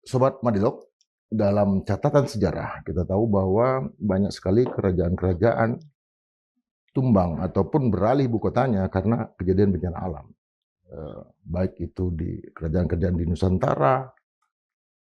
Sobat Madilog, dalam catatan sejarah kita tahu bahwa banyak sekali kerajaan-kerajaan tumbang ataupun beralih ibu kotanya karena kejadian bencana alam. Baik itu di kerajaan-kerajaan di Nusantara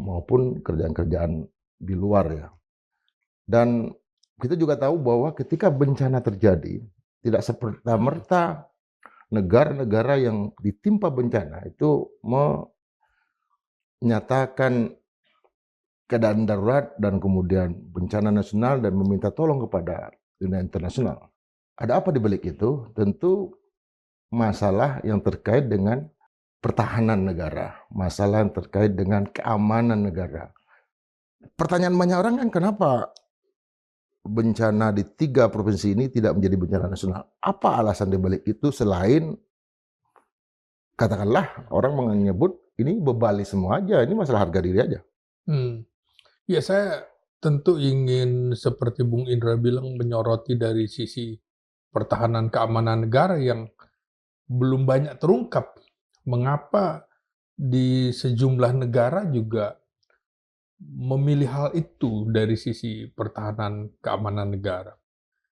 maupun kerajaan-kerajaan di luar ya. Dan kita juga tahu bahwa ketika bencana terjadi, tidak semerta-merta negara-negara yang ditimpa bencana itu menyatakan keadaan darurat dan kemudian bencana nasional dan meminta tolong kepada dunia internasional. Ada apa di balik itu? Tentu masalah yang terkait dengan pertahanan negara, masalah yang terkait dengan keamanan negara. Pertanyaan banyak orang kan, kenapa bencana di 3 provinsi ini tidak menjadi bencana nasional? Apa alasan di balik itu selain katakanlah orang menyebut ini bebali semua aja, ini masalah harga diri aja. Ya, saya tentu ingin seperti Bung Indra bilang menyoroti dari sisi pertahanan keamanan negara yang belum banyak terungkap. Mengapa di sejumlah negara juga memilih hal itu dari sisi pertahanan keamanan negara.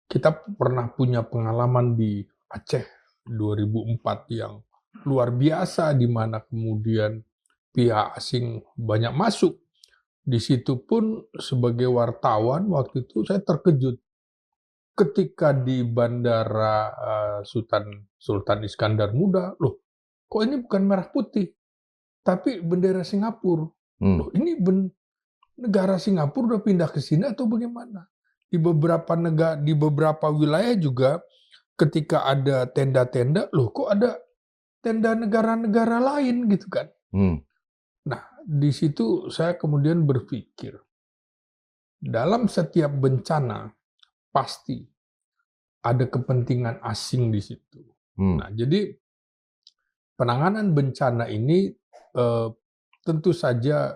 Kita pernah punya pengalaman di Aceh 2004 yang luar biasa, di mana kemudian pihak asing banyak masuk. Di situ pun sebagai wartawan waktu itu saya terkejut ketika di bandara Sultan Iskandar Muda, loh kok ini bukan merah putih, tapi bendera Singapura. Loh ini negara Singapura udah pindah ke sini atau bagaimana? Di beberapa wilayah juga ketika ada tenda-tenda, loh kok ada tenda negara-negara lain gitu kan? Nah, di situ saya kemudian berpikir, dalam setiap bencana pasti ada kepentingan asing di situ. Nah, jadi penanganan bencana ini tentu saja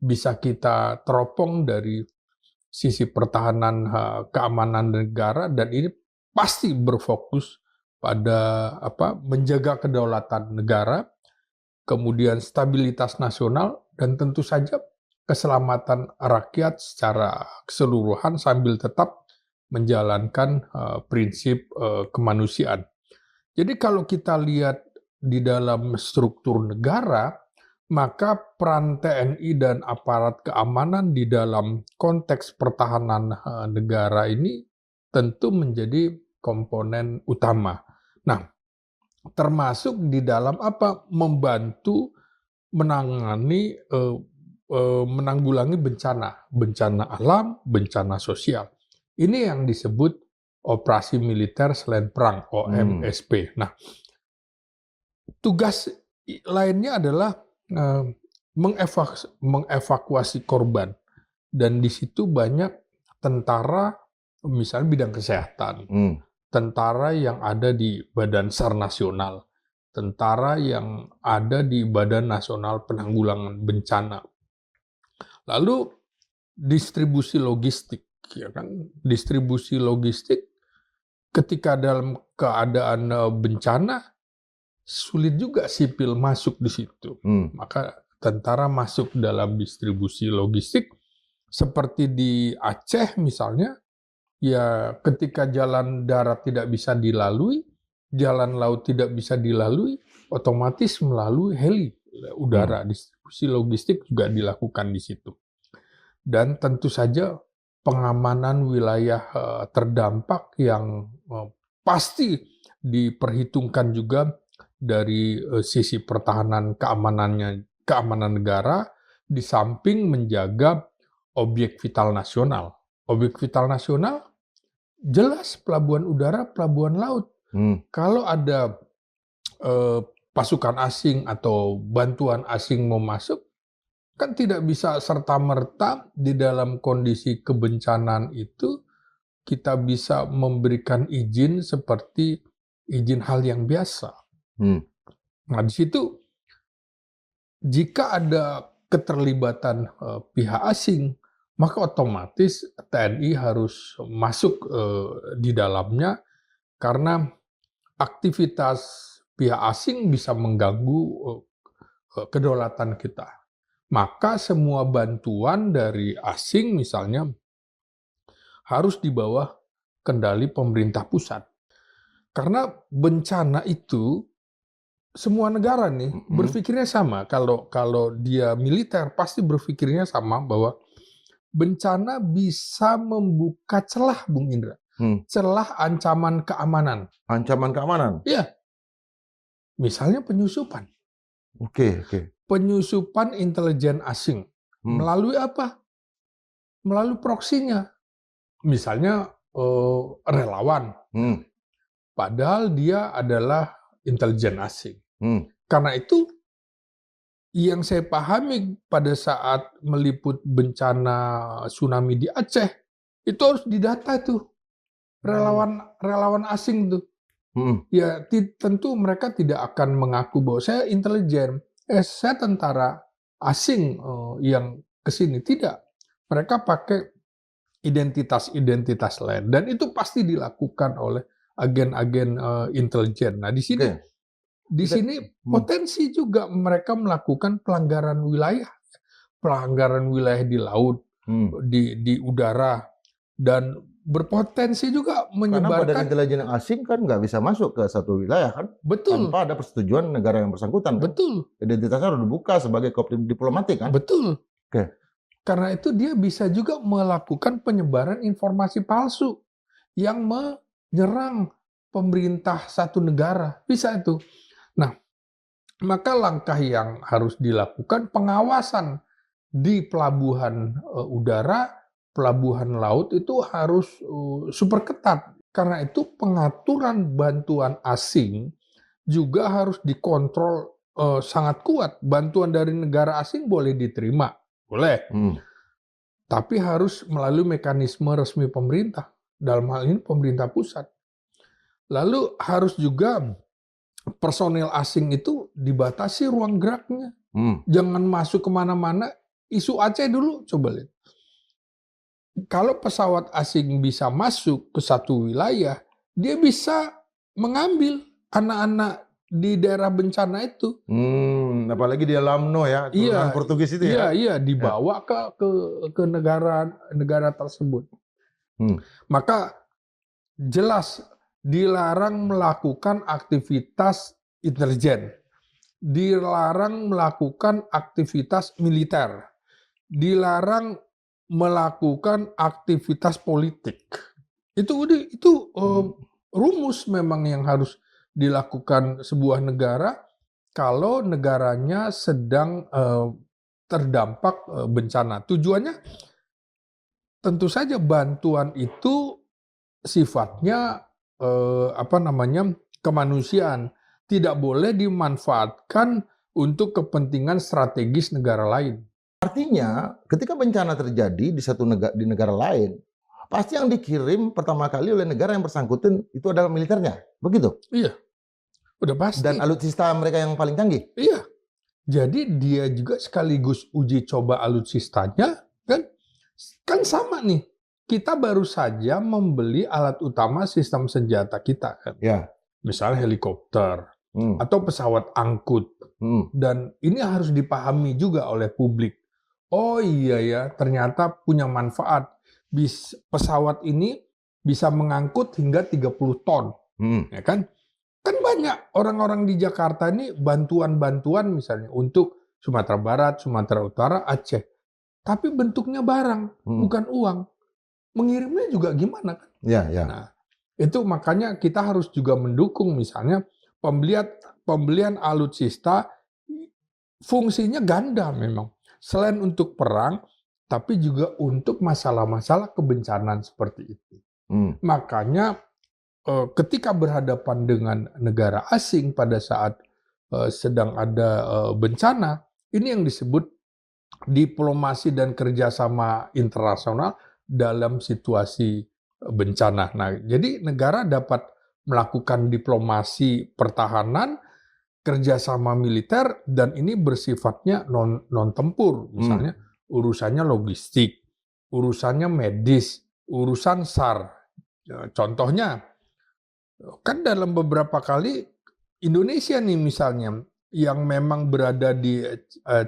bisa kita teropong dari sisi pertahanan keamanan negara, dan ini pasti berfokus pada menjaga kedaulatan negara, kemudian stabilitas nasional, dan tentu saja keselamatan rakyat secara keseluruhan sambil tetap menjalankan prinsip kemanusiaan. Jadi kalau kita lihat di dalam struktur negara, maka peran TNI dan aparat keamanan di dalam konteks pertahanan negara ini tentu menjadi komponen utama. Nah, termasuk di dalam membantu menanggulangi bencana alam, bencana sosial. Ini yang disebut operasi militer selain perang, OMSP. Nah, tugas lainnya adalah mengevakuasi korban, dan di situ banyak tentara, misalnya bidang kesehatan, tentara yang ada di Badan SAR Nasional, tentara yang ada di Badan Nasional Penanggulangan Bencana. Lalu distribusi logistik, ya kan? Distribusi logistik ketika dalam keadaan bencana sulit juga sipil masuk di situ. Maka tentara masuk dalam distribusi logistik, seperti di Aceh misalnya. Ya, ketika jalan darat tidak bisa dilalui, jalan laut tidak bisa dilalui, otomatis melalui heli udara. Distribusi logistik juga dilakukan di situ. Dan tentu saja pengamanan wilayah terdampak yang pasti diperhitungkan juga dari sisi pertahanan keamanan negara, di samping menjaga objek vital nasional. Objek vital nasional jelas pelabuhan udara, pelabuhan laut. Kalau ada pasukan asing atau bantuan asing mau masuk, kan tidak bisa serta-merta di dalam kondisi kebencanaan itu kita bisa memberikan izin seperti izin hal yang biasa. Nah, di situ jika ada keterlibatan pihak asing, maka otomatis TNI harus masuk di dalamnya, karena aktivitas pihak asing bisa mengganggu kedaulatan kita. maka semua bantuan dari asing misalnya harus di bawah kendali pemerintah pusat. Karena bencana itu semua negara nih berpikirnya sama. Kalau dia militer pasti berpikirnya sama bahwa bencana bisa membuka celah, Bung Indra. Celah ancaman keamanan. Ancaman keamanan? Iya. Misalnya penyusupan. Oke. Penyusupan intelijen asing. Melalui apa? Melalui proksinya. Misalnya relawan. Padahal dia adalah intelijen asing. Karena itu yang saya pahami pada saat meliput bencana tsunami di Aceh, itu harus didata tuh relawan asing tuh. Ya tentu mereka tidak akan mengaku bahwa saya intelijen, saya tentara asing yang kesini. Tidak, mereka pakai identitas lain dan itu pasti dilakukan oleh agen-agen intelijen. Nah di sini potensi juga mereka melakukan pelanggaran wilayah di laut, di udara, dan berpotensi juga menyebarkan. Karena badan intelijen asing kan nggak bisa masuk ke satu wilayah kan? Betul. Tanpa ada persetujuan negara yang bersangkutan kan? Betul. Identitasnya harus dibuka sebagai kopi diplomatik kan? Betul. Oke. Karena itu dia bisa juga melakukan penyebaran informasi palsu yang menyerang pemerintah satu negara. Bisa itu. Nah, maka langkah yang harus dilakukan pengawasan di pelabuhan udara, pelabuhan laut itu harus super ketat. Karena itu pengaturan bantuan asing juga harus dikontrol sangat kuat. Bantuan dari negara asing boleh diterima. Boleh. Tapi harus melalui mekanisme resmi pemerintah. Dalam hal ini pemerintah pusat. Lalu harus juga personel asing itu dibatasi ruang geraknya. Jangan masuk kemana-mana. Isu Aceh dulu, coba lihat. Kalau pesawat asing bisa masuk ke satu wilayah, dia bisa mengambil anak-anak di daerah bencana itu. Apalagi di Lamno ya, turunan Portugis itu ya. Iya, dibawa ke negara tersebut. Maka jelas dilarang melakukan aktivitas intelijen, dilarang melakukan aktivitas militer, dilarang melakukan aktivitas politik. Itu rumus memang yang harus dilakukan sebuah negara kalau negaranya sedang terdampak bencana. Tujuannya tentu saja bantuan itu sifatnya kemanusiaan, tidak boleh dimanfaatkan untuk kepentingan strategis negara lain. Artinya, ketika bencana terjadi di negara lain, pasti yang dikirim pertama kali oleh negara yang bersangkutan itu adalah militernya, begitu? Iya, udah pasti. Dan alutsista mereka yang paling canggih. Iya, jadi dia juga sekaligus uji coba alutsistanya, kan sama nih. Kita baru saja membeli alat utama sistem senjata kita, kan? Ya. Misalnya helikopter atau pesawat angkut, dan ini harus dipahami juga oleh publik. Oh iya ya, ternyata punya manfaat. Pesawat ini bisa mengangkut hingga 30 ton, ya kan? Kan banyak orang-orang di Jakarta ini bantuan-bantuan misalnya untuk Sumatera Barat, Sumatera Utara, Aceh. Tapi bentuknya barang, bukan uang. Mengirimnya juga gimana kan? Ya. Nah, itu makanya kita harus juga mendukung misalnya pembelian alutsista fungsinya ganda memang. Selain untuk perang, tapi juga untuk masalah-masalah kebencanaan seperti itu. Makanya ketika berhadapan dengan negara asing pada saat sedang ada bencana, ini yang disebut diplomasi dan kerjasama internasional dalam situasi bencana. Nah, jadi negara dapat melakukan diplomasi pertahanan, kerjasama militer, dan ini bersifatnya non tempur. Misalnya urusannya logistik, urusannya medis, urusan SAR. Contohnya, kan dalam beberapa kali Indonesia nih misalnya, yang memang berada di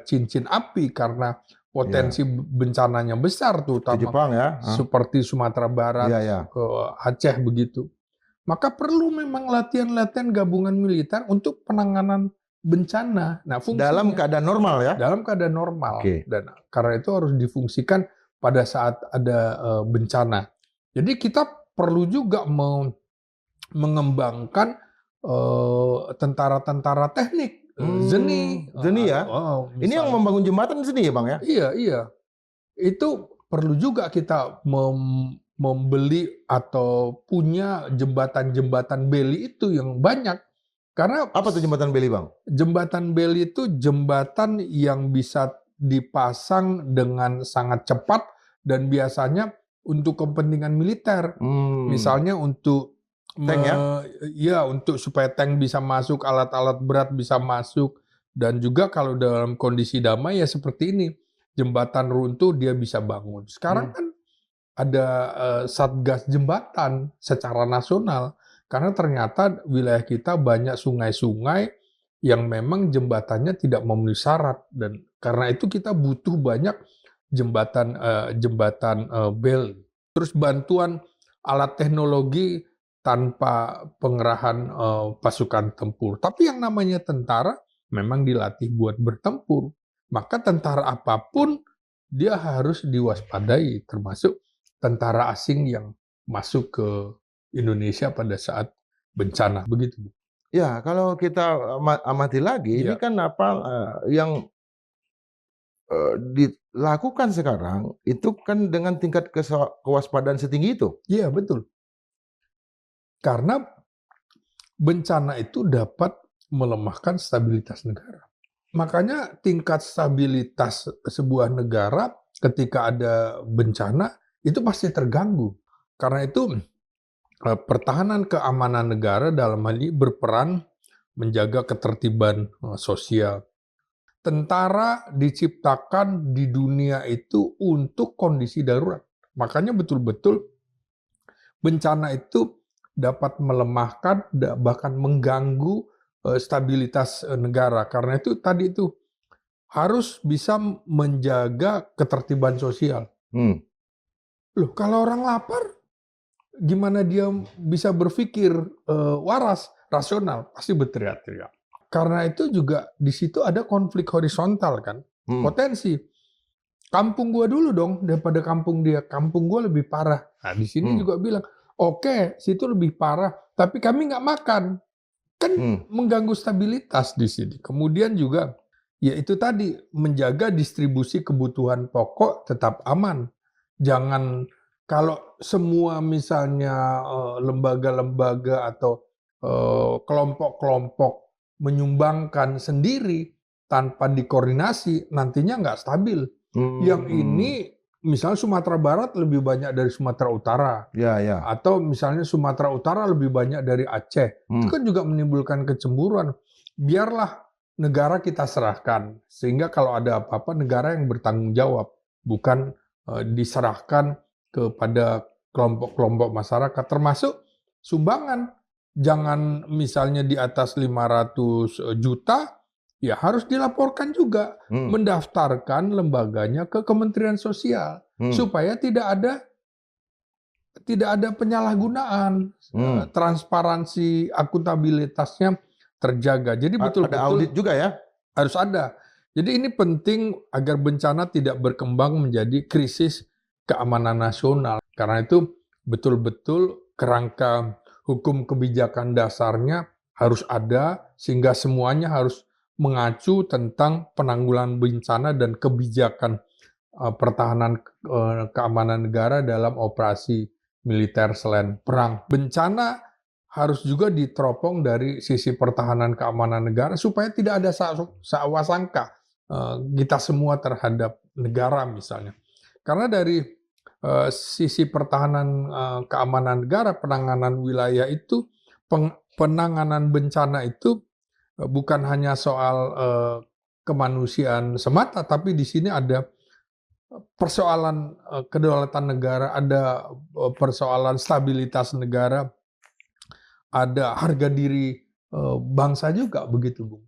cincin api karena Iya, potensi bencananya besar, di terutama Jepang ya? Hah? seperti Sumatera Barat, Iya, ya. Aceh begitu. Maka perlu memang latihan-latihan gabungan militer untuk penanganan bencana. Nah, Dalam fungsinya keadaan normal ya? dalam keadaan normal Oke. dan karena itu harus difungsikan pada saat ada bencana. Jadi kita perlu juga mengembangkan tentara-tentara teknik, ZENI, Zeni ya? Ini yang misal membangun jembatan di sini ya, Bang ya? iya iya, itu perlu juga kita membeli atau punya jembatan-jembatan beli itu yang banyak. Karena Apa tuh jembatan Beli, Bang? jembatan beli itu jembatan yang bisa dipasang dengan sangat cepat dan biasanya untuk kepentingan militer. Mmm, Misalnya untuk tank ya? ya untuk supaya tank bisa masuk, alat-alat berat bisa masuk, dan juga kalau dalam kondisi damai ya seperti ini, jembatan runtuh dia bisa bangun. Mmm, Sekarang kan ada, satgas jembatan secara nasional, karena ternyata wilayah kita banyak sungai-sungai yang memang jembatannya tidak memenuhi syarat dan karena itu kita butuh banyak jembatan, bel. Terus bantuan alat teknologi tanpa pengerahan, pasukan tempur. Tapi yang namanya tentara memang dilatih buat bertempur, maka tentara apapun dia harus diwaspadai, termasuk tentara asing yang masuk ke Indonesia pada saat bencana, begitu. ya kalau kita amati lagi ini Iya, kan apa, yang, dilakukan sekarang itu kan dengan tingkat kewaspadaan setinggi itu. iya betul. Karena bencana itu dapat melemahkan stabilitas negara. Makanya tingkat stabilitas sebuah negara ketika ada bencana itu pasti terganggu. Karena itu pertahanan keamanan negara dalam hal ini berperan menjaga ketertiban sosial. Tentara diciptakan di dunia itu untuk kondisi darurat. Makanya betul-betul bencana itu dapat melemahkan, bahkan mengganggu stabilitas negara. Karena itu tadi itu harus bisa menjaga ketertiban sosial. Mmm, Loh, kalau orang lapar, gimana dia bisa berpikir waras, rasional? Pasti berteriak-teriak. Karena itu juga di situ ada konflik horizontal kan, mhm, potensi. Kampung gua dulu dong daripada kampung dia, kampung gua lebih parah. Nah, di sini mmm, juga bilang, "Oke, situ lebih parah, tapi kami nggak makan." Kan mmm, mengganggu stabilitas di sini. Kemudian juga, ya itu tadi, menjaga distribusi kebutuhan pokok tetap aman. Jangan kalau semua misalnya, lembaga-lembaga atau, kelompok-kelompok menyumbangkan sendiri tanpa dikoordinasi, nantinya nggak stabil. Yang ini mmm, misalnya Sumatera Barat lebih banyak dari Sumatera Utara, ya, ya, atau misalnya Sumatera Utara lebih banyak dari Aceh. Itu mmm, kan juga menimbulkan kecemburuan. Biarlah negara kita serahkan, sehingga kalau ada apa-apa negara yang bertanggung jawab, bukan diserahkan kepada kelompok-kelompok masyarakat, termasuk sumbangan. Jangan misalnya di atas 500 juta, ya harus dilaporkan juga, mmm, mendaftarkan lembaganya ke Kementerian Sosial, mmm, supaya tidak ada penyalahgunaan, mmm. transparansi, akuntabilitasnya terjaga. Jadi Ada audit betul-betul juga ya? harus ada. Jadi ini penting agar bencana tidak berkembang menjadi krisis keamanan nasional. Karena itu betul-betul kerangka hukum kebijakan dasarnya harus ada sehingga semuanya harus mengacu tentang penanggulangan bencana dan kebijakan pertahanan keamanan negara dalam operasi militer selain perang. Bencana harus juga diteropong dari sisi pertahanan keamanan negara supaya tidak ada sakwa sangka kita semua terhadap negara misalnya. Karena dari sisi pertahanan keamanan negara, penanganan wilayah itu, penanganan bencana itu bukan hanya soal kemanusiaan semata, tapi di sini ada persoalan kedaulatan negara, ada persoalan stabilitas negara, ada harga diri bangsa juga begitu, Bung.